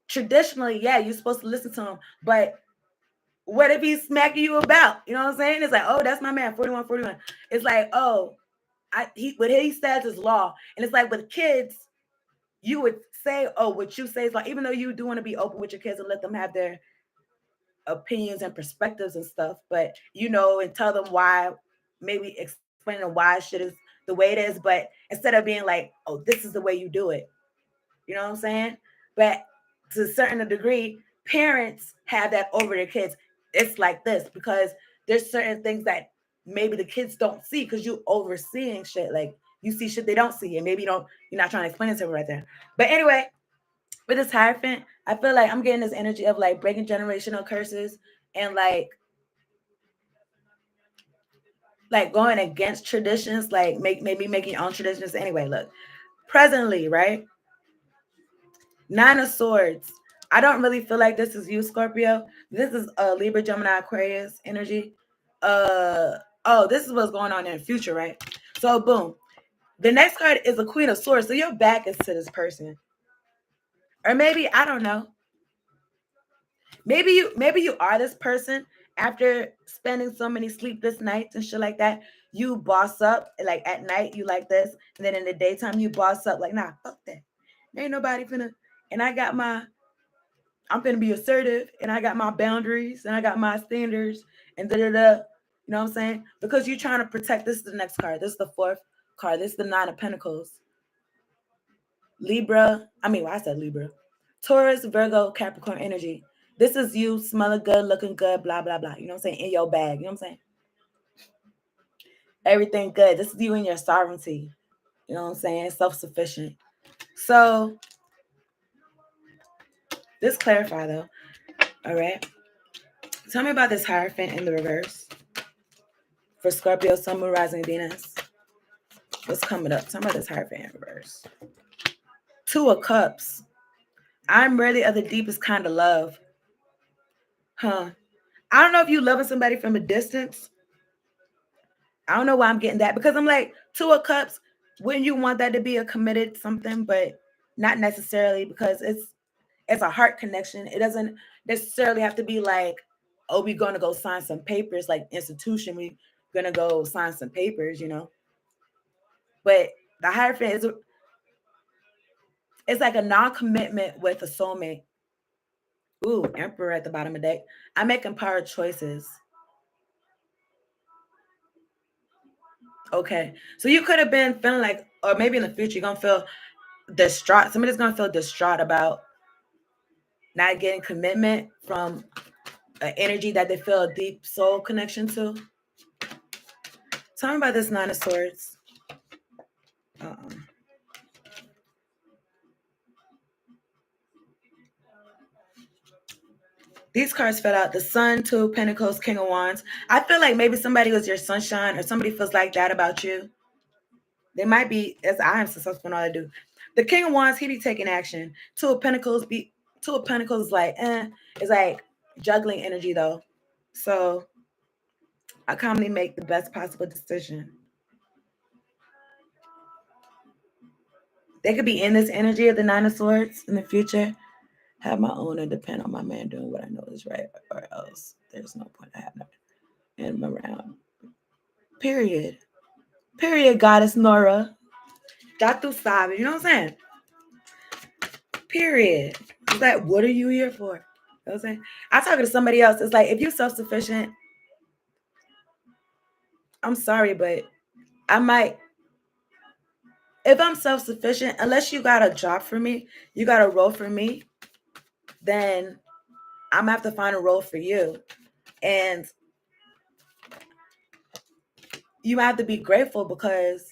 traditionally, yeah, you're supposed to listen to him. But what if he's smacking you about? You know what I'm saying? It's like, oh, that's my man, 41, 41. It's like, oh, what he says is law. And it's like with kids, you would say, oh, what you say is like, even though you do want to be open with your kids and let them have their opinions and perspectives and stuff, but and tell them why, maybe explaining why shit is the way it is, but instead of being like, oh, this is the way you do it. You know what I'm saying? But to a certain degree, parents have that over their kids. It's like this because there's certain things that maybe the kids don't see because you overseeing shit. Like you see shit they don't see, and maybe you're not trying to explain it to them right there. But anyway, with this Hierophant, I feel like I'm getting this energy of like breaking generational curses and like going against traditions, like maybe making your own traditions. Anyway, look, presently, right? Nine of Swords. I don't really feel like this is you, Scorpio. This is Libra, Gemini, Aquarius energy. Uh this is what's going on in the future, right? So boom. The next card is a Queen of Swords. So your back is to this person. Or maybe, I don't know. Maybe you are this person after spending so many sleepless nights and shit like that. You boss up like at night, you like this, and then in the daytime you boss up like, nah, fuck that. Ain't nobody finna. And I'm gonna be assertive and I got my boundaries and I got my standards and da da da. You know what I'm saying? Because you're trying to protect. This is the next card. This is the fourth card. This is the Nine of Pentacles. Libra. I said Libra. Taurus, Virgo, Capricorn energy. This is you smelling good, looking good, blah, blah, blah. You know what I'm saying? In your bag. You know what I'm saying? Everything good. This is you and your sovereignty. You know what I'm saying? Self-sufficient. So this clarify though. All right. Tell me about this Hierophant in the reverse for Scorpio, Sun, Moon, Rising, Venus. What's coming up? Tell me about this Hierophant in reverse. Two of Cups. I'm ready of the deepest kind of love. Huh. I don't know if you loving somebody from a distance. I don't know why I'm getting that because I'm like, Two of Cups. Wouldn't you want that to be a committed something, but not necessarily because it's a heart connection. It doesn't necessarily have to be like, oh, we're gonna go sign some papers, like institution. We gonna go sign some papers. But the Hierophant is it's like a non-commitment with a soulmate. Ooh, Emperor at the bottom of the deck. I'm making power choices. Okay. So you could have been feeling like, or maybe in the future, you're gonna feel distraught. Somebody's gonna feel distraught about not getting commitment from an energy that they feel a deep soul connection to. Tell me about this Nine of Swords. Uh-uh. These cards fell out. The Sun, Two of Pentacles, King of Wands. I feel like maybe somebody was your sunshine or somebody feels like that about you. They might be, as I am successful in all I do. The King of Wands, he be taking action. Two of Pentacles is like, it's like juggling energy though. So I commonly make the best possible decision. They could be in this energy of the Nine of Swords in the future. Have my own and depend on my man doing what I know is right, or else there's no point I have no and around. Period. Period, goddess Nora. Datu Sabe, you know what I'm saying? Period. It's like, what are you here for? You know what I'm saying? I talking to somebody else. It's like, if you're self-sufficient, I'm sorry, but I might, if I'm self-sufficient, unless you got a job for me, you got a role for me, then I'm gonna have to find a role for you. And you have to be grateful because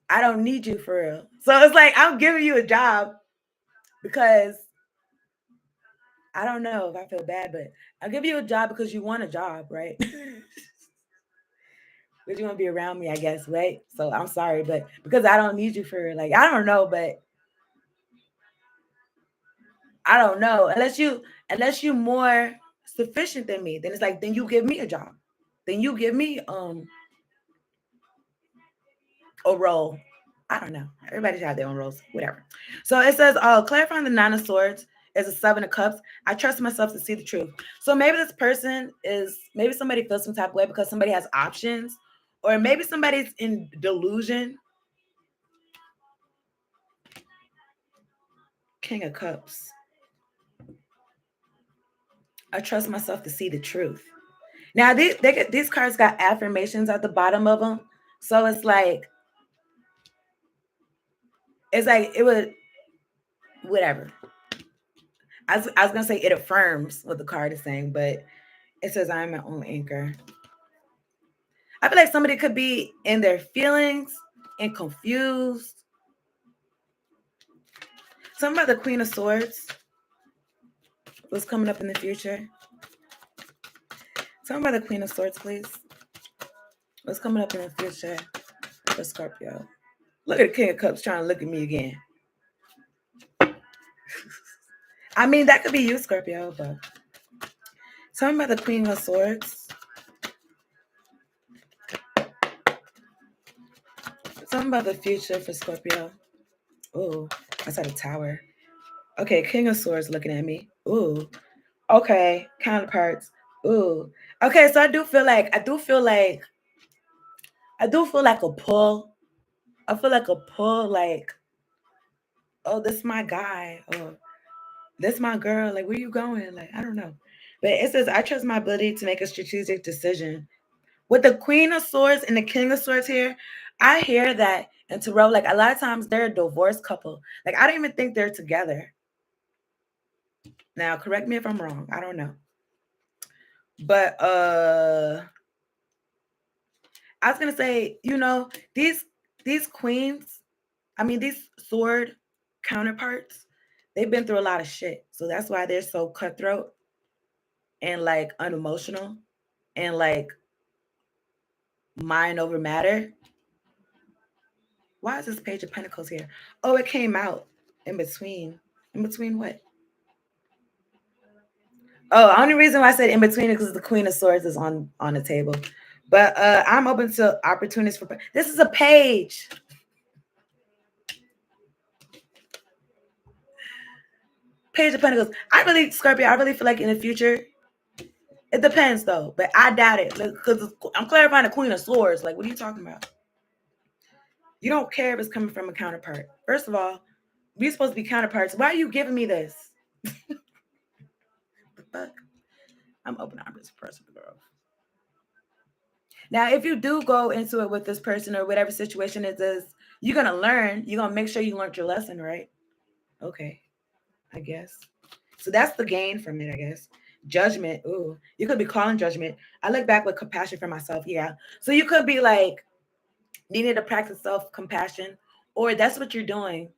I don't need you for real. So it's like I'm giving you a job because I don't know if I feel bad, but I'll give you a job because you want a job, right? But you want to be around me, I guess, right? So I'm sorry, but because I don't need you for like I don't know, but I don't know. Unless you more sufficient than me, then it's like then you give me a job. Then you give me a role. I don't know. Everybody should have their own roles, whatever. So it says, oh, clarifying the Nine of Swords is a Seven of Cups. I trust myself to see the truth. So maybe this person is, maybe somebody feels some type of way because somebody has options, or maybe somebody's in delusion. King of Cups. I trust myself to see the truth. Now, these cards got affirmations at the bottom of them. So it's like, it would, whatever. I was going to say it affirms what the card is saying, but it says, I'm my own anchor. I feel like somebody could be in their feelings and confused. Something about the Queen of Swords was coming up in the future. Something about the Queen of Swords, please. What's coming up in the future for Scorpio? Look at the King of Cups trying to look at me again. I mean, that could be you, Scorpio, but something about the Queen of Swords. Something about the future for Scorpio. Ooh, I saw the Tower. Okay, King of Swords looking at me. Ooh. Okay, counterparts. Ooh. Okay, so I do feel like a pull. I feel like a pull, like, oh, this my guy, or this my girl. Like, where you going? Like, I don't know. But it says, I trust my ability to make a strategic decision. With the Queen of Swords and the King of Swords here, I hear that in tarot, like a lot of times they're a divorced couple. Like, I don't even think they're together. Now, correct me if I'm wrong. I don't know. But I was gonna say, these queens, I mean these sword counterparts, they've been through a lot of shit. So that's why they're so cutthroat and like unemotional and like mind over matter. Why is this Page of Pentacles here? Oh, it came out in between. In between what? Oh, only reason why I said in between is because the Queen of Swords is on the table. But I'm open to opportunities for. This is a page. Page of Pentacles. Scorpio, I really feel like in the future, it depends though, but I doubt it because I'm clarifying the Queen of Swords. Like, what are you talking about? You don't care if it's coming from a counterpart. First of all, we're supposed to be counterparts. Why are you giving me this? The fuck? I'm open arms person, girl. Now, if you do go into it with this person or whatever situation it is, you're gonna learn. You're gonna make sure you learned your lesson, right? Okay, I guess. So that's the gain from it, I guess. Judgment. Ooh, you could be calling judgment. I look back with compassion for myself. Yeah. So you could be like needing to practice self-compassion, or that's what you're doing.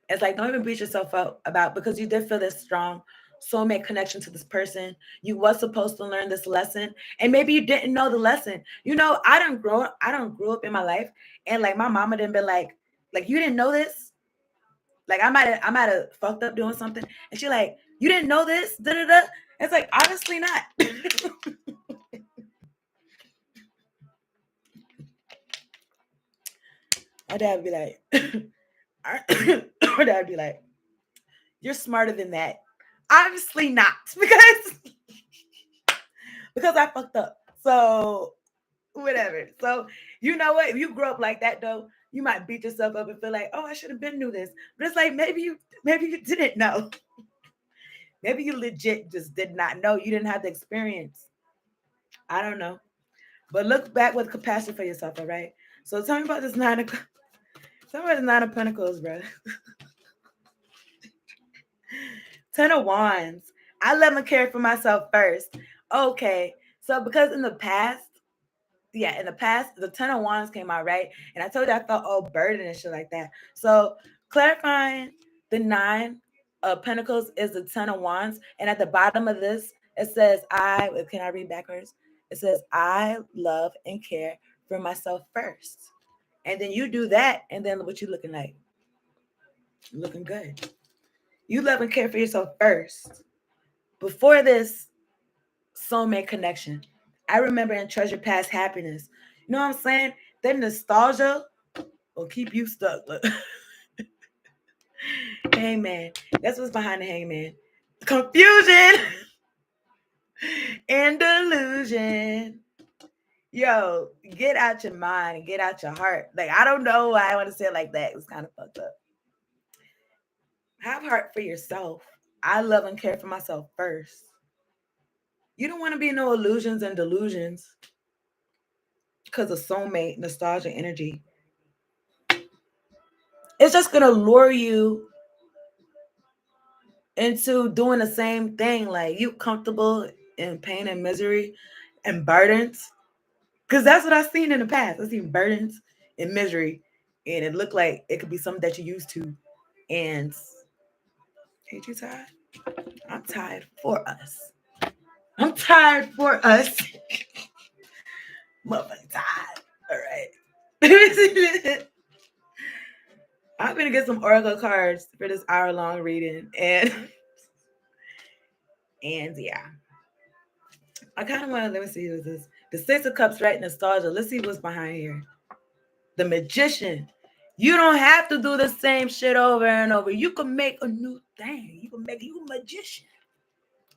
It's like don't even beat yourself up about because you did feel this strong soulmate connection to this person. You was supposed to learn this lesson, and maybe you didn't know the lesson. I don't grow up in my life, and like my mama didn't be like you didn't know this. Like I might have fucked up doing something, and she like you didn't know this. Da da da. It's like honestly not. My dad would be like, my dad would be like, you're smarter than that. Obviously not, because I fucked up. So whatever. So you know what? If you grow up like that though, you might beat yourself up and feel like, oh, I should have been knew this. But it's like maybe you didn't know. Maybe you legit just did not know. You didn't have the experience. I don't know. But look back with compassion for yourself, all right? So tell me about this tell me about the nine of pentacles, bro. Ten of wands. I love and care for myself first. Okay. So because in the past, the Ten of Wands came out, right? And I told you I felt all burdened and shit like that. So clarifying the Nine of Pentacles is the Ten of Wands. And at the bottom of this, it says, can I read backwards? It says, I love and care for myself first. And then you do that, and then what you looking like? You're looking good. You love and care for yourself first. Before this soulmate connection, I remember in Treasure Past Happiness. You know what I'm saying? That nostalgia will keep you stuck. Look. Hangman. That's what's behind the hangman. Confusion and delusion. Yo, get out your mind and get out your heart. Like, I don't know why I want to say it like that. It's kind of fucked up. Have heart for yourself. I love and care for myself first. You don't want to be no illusions and delusions because of soulmate, nostalgia, energy. It's just going to lure you into doing the same thing. Like, you comfortable in pain and misery and burdens. Because that's what I've seen in the past. I've seen burdens and misery. And it looked like it could be something that you're used to. And ain't you tired? I'm tired for us. I'm tired for us. Motherfucking tired. All right. I'm gonna get some oracle cards for this hour-long reading, and yeah, I kind of want to let me see what's this. The Six of Cups, right? Nostalgia. Let's see what's behind here. The Magician. You don't have to do the same shit over and over. You can make a new thing. You can make you a magician.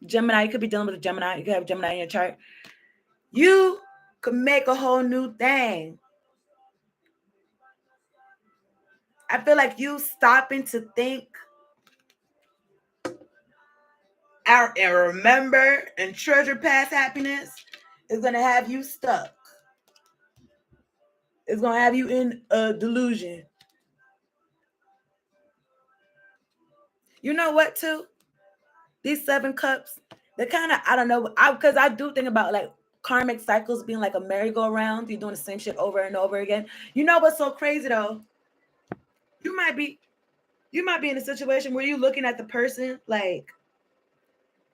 Gemini. You could be dealing with a Gemini. You could have Gemini in your chart. You can make a whole new thing. I feel like you stopping to think and remember and treasure past happiness is going to have you stuck. It's going to have you in a delusion. You know what, too? These seven cups, they're kind of, I don't know, because I do think about like karmic cycles being like a merry-go-round. You're doing the same shit over and over again. You know what's so crazy, though? You might be in a situation where you're looking at the person like,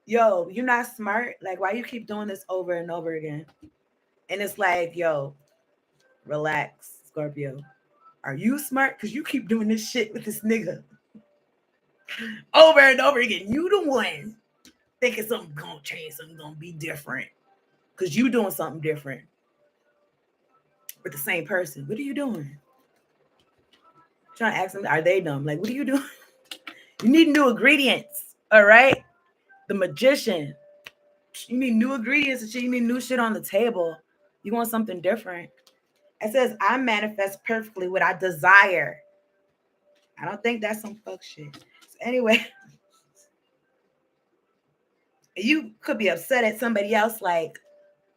yo, you're not smart. Like, why you keep doing this over and over again? And it's like, yo, relax, Scorpio. Are you smart? Because you keep doing this shit with this nigga over and over again. You the one thinking something gonna change, something gonna be different. Because you doing something different with the same person. What are you doing? Trying to ask them, are they dumb? Like, what are you doing? You need new ingredients. All right. The Magician. You need new ingredients and shit. You need new shit on the table. You want something different. It says, I manifest perfectly what I desire. I don't think that's some fuck shit. So anyway, you could be upset at somebody else. Like,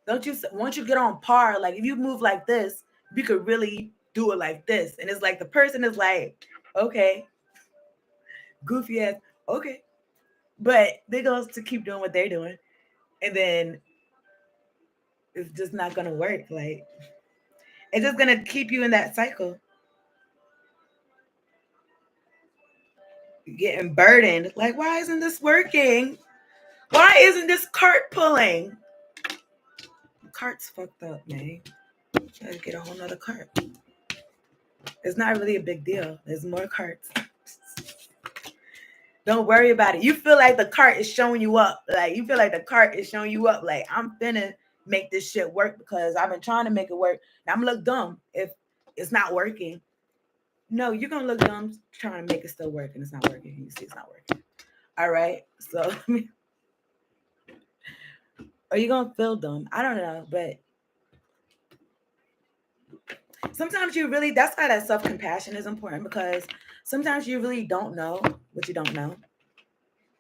don't you, once you get on par, like if you move like this, you could really do it like this. And it's like the person is like, okay, goofy ass, okay. But they go to keep doing what they're doing. And then it's just not gonna work. Like, it's just gonna keep you in that cycle. Getting burdened. Like, why isn't this working? Why isn't this cart pulling? The cart's fucked up, man. Gotta get a whole nother cart. It's not really a big deal. There's more carts. Don't worry about it. You feel like the cart is showing you up. Like you feel like the cart is showing you up. Like I'm finna make this shit work because I've been trying to make it work. Now I'm gonna look dumb if it's not working. No, you're gonna look dumb trying to make it still work and it's not working. You see it's not working. All right. So are you gonna feel dumb? I don't know, but sometimes you really that's why that self-compassion is important because sometimes you really don't know what you don't know.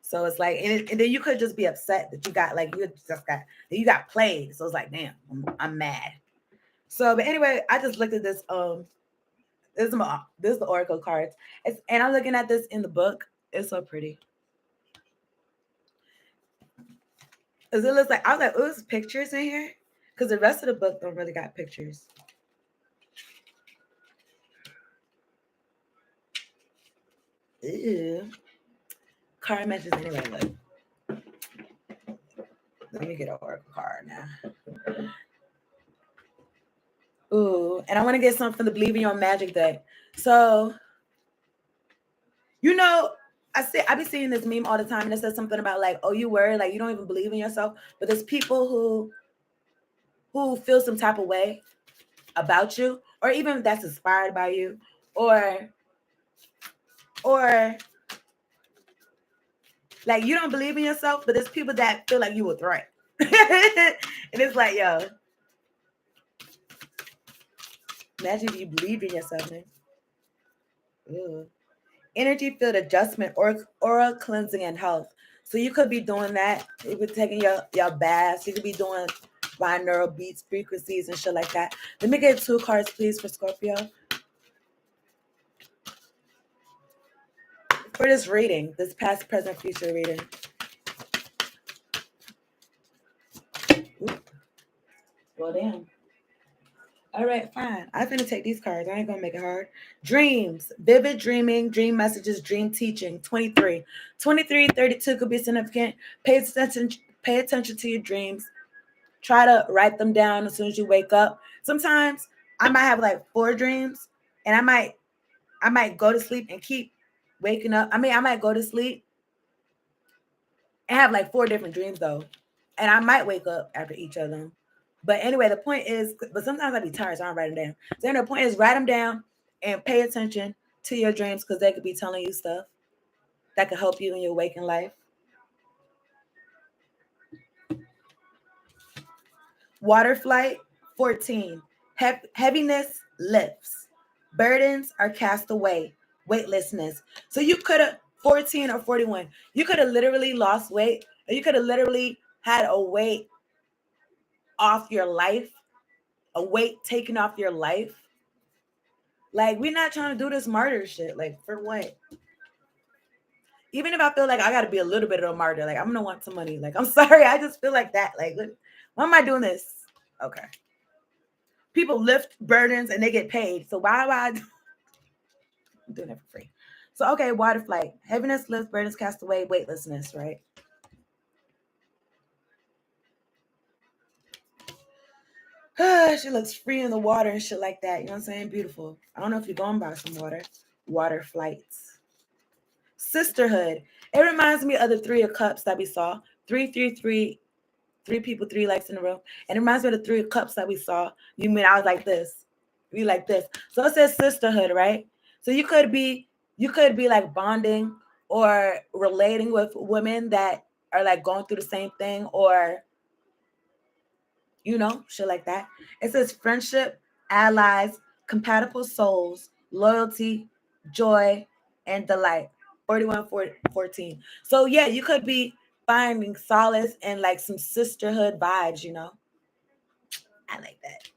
So it's like, and then you could just be upset that you got like you just got that you got played. So it's like, damn, I'm mad. So, but anyway, I just looked at this. This is the oracle cards, and I'm looking at this in the book. It's so pretty. Cause it looks like I was like, oh, there's pictures in here. Cause the rest of the book don't really got pictures. Ew. Card matches anyway. Look, let me get an oracle card now. Ooh, and I want to get something for the Believe in Your Magic Day. So, you know, I be seeing this meme all the time, and it says something about like, oh, you worry, like you don't even believe in yourself. But there's people who feel some type of way about you, or even that's inspired by you, or like you don't believe in yourself, but there's people that feel like you a threat. And it's like, yo, imagine if you believe in yourself, man. Ew. Energy field adjustment or oral cleansing and health. So you could be doing that. You could be taking your baths. You could be doing binaural beats, frequencies, and shit like that. Let me get 2 cards, please, for Scorpio. For this reading, this past, present, future reading. Ooh. Well, damn. All right, fine. I'm going to take these cards. I ain't going to make it hard. Dreams, vivid dreaming, dream messages, dream teaching. 23. 23, 32 could be significant. Pay attention to your dreams. Try to write them down as soon as you wake up. Sometimes I might have like 4 dreams and I might go to sleep and keep waking up. I mean, I might go to sleep and have like 4 different dreams though. And I might wake up after each of them. But anyway, the point is, but sometimes I be tired, so I don't write them down. So anyway, the point is write them down and pay attention to your dreams because they could be telling you stuff that could help you in your waking life. Water flight, 14. Heaviness lifts. Burdens are cast away. Weightlessness. So you could have 14 or 41. You could have literally lost weight, or you could have literally had a weight off your life, a weight taken off your life. Like, we're not trying to do this martyr shit. Like, for what? Even if I feel like I got to be a little bit of a martyr, like, I'm going to want some money. Like, I'm sorry. I just feel like that. Like, why am I doing this? Okay. People lift burdens and they get paid. So why am I doing it for free? So, okay, water flight. Heaviness lifts, burdens cast away, weightlessness, right? She looks free in the water and shit like that. You know what I'm saying? Beautiful. I don't know if you're going by some water. Water flights. Sisterhood. It reminds me of the 3 of Cups that we saw. 333, 3 people, 3 lights in a row. And it reminds me of the 3 of Cups that we saw. You mean I was like this. Be like this. So it says sisterhood, right? So you could be like bonding or relating with women that are like going through the same thing or shit like that. It says friendship, allies, compatible souls, loyalty, joy, and delight. 41, 14. So yeah, you could be finding solace and like some sisterhood vibes. I like that.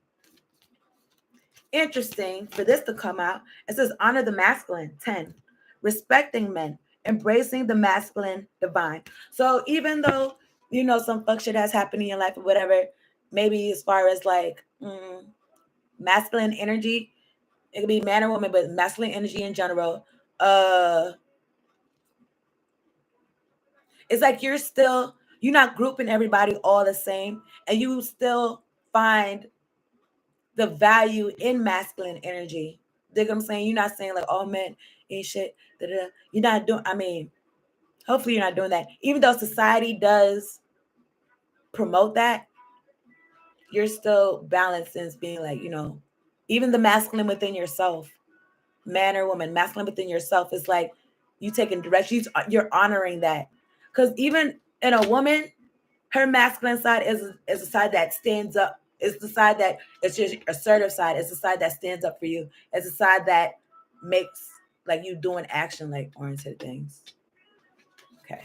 Interesting for this to come out. It says honor the masculine. 10. Respecting men, embracing the masculine divine. So even though some fuck shit has happened in your life or whatever, maybe as far as like masculine energy, it could be man or woman, but masculine energy in general. It's like you're still You're not grouping everybody all the same, and you still find the value in masculine energy. Dig what I'm saying? You're not saying like, oh man, ain't shit. Da, da, da. You're not doing. I mean, hopefully you're not doing that. Even though society does promote that, you're still balanced in being like, even the masculine within yourself, man or woman, masculine within yourself is like you taking direction. You're honoring that, because even in a woman, her masculine side is the side that stands up. It's the side that it's your assertive side. It's the side that stands up for you. It's the side that makes like you doing action like oriented things. Okay.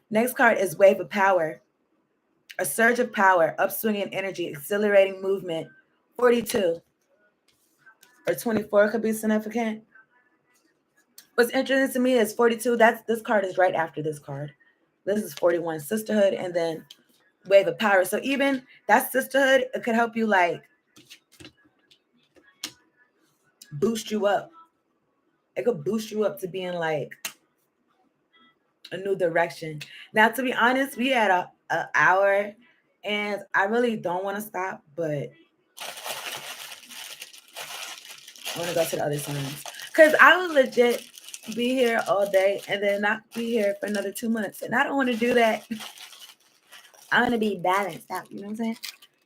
Next card is Wave of Power. A surge of power, upswinging energy, exhilarating movement. 42 or 24 could be significant. What's interesting to me is 42. This card is right after this card. This is 41, sisterhood, and then Wave of Power. So even that sisterhood, it could help you like boost you up. It could boost you up to being like a new direction. Now, to be honest, we had a hour, and I really don't want to stop, but I want to go to the other signs because I would legit be here all day and then not be here for another 2 months, and I don't want to do that. I want to be balanced out. You know what I'm saying?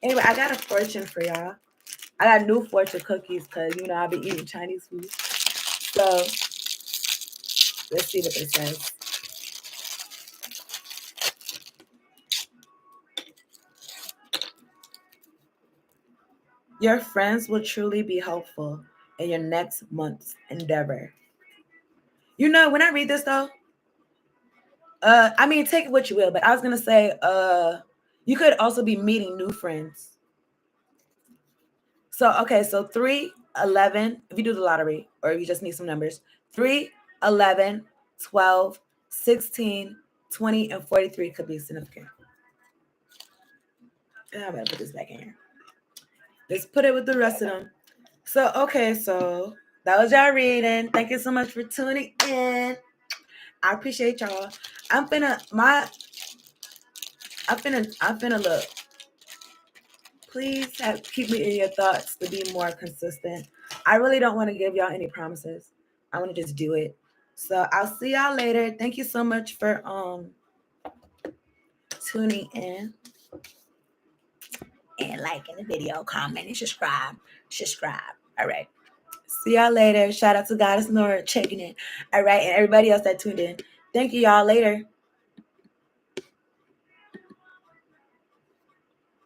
Anyway, I got a fortune for y'all. I got new fortune cookies because I've been eating Chinese food. So let's see what it says. Your friends will truly be helpful in your next month's endeavor. When I read this though, I mean, take it what you will, but I was gonna say, you could also be meeting new friends. So okay, so 3, 11, if you do the lottery or if you just need some numbers, 3, 11, 12, 16, 20, and 43 could be significant. I'm gonna put this back in here. Let's put it with the rest of them. So okay, so that was y'all reading. Thank you so much for tuning in. I appreciate y'all. I'm finna look. Please keep me in your thoughts to be more consistent. I really don't want to give y'all any promises. I want to just do it. So I'll see y'all later. Thank you so much for tuning in and liking the video, comment, and subscribe. All right. See y'all later. Shout out to Goddess Nora checking in. All right, and everybody else that tuned in. Thank you, y'all. Later.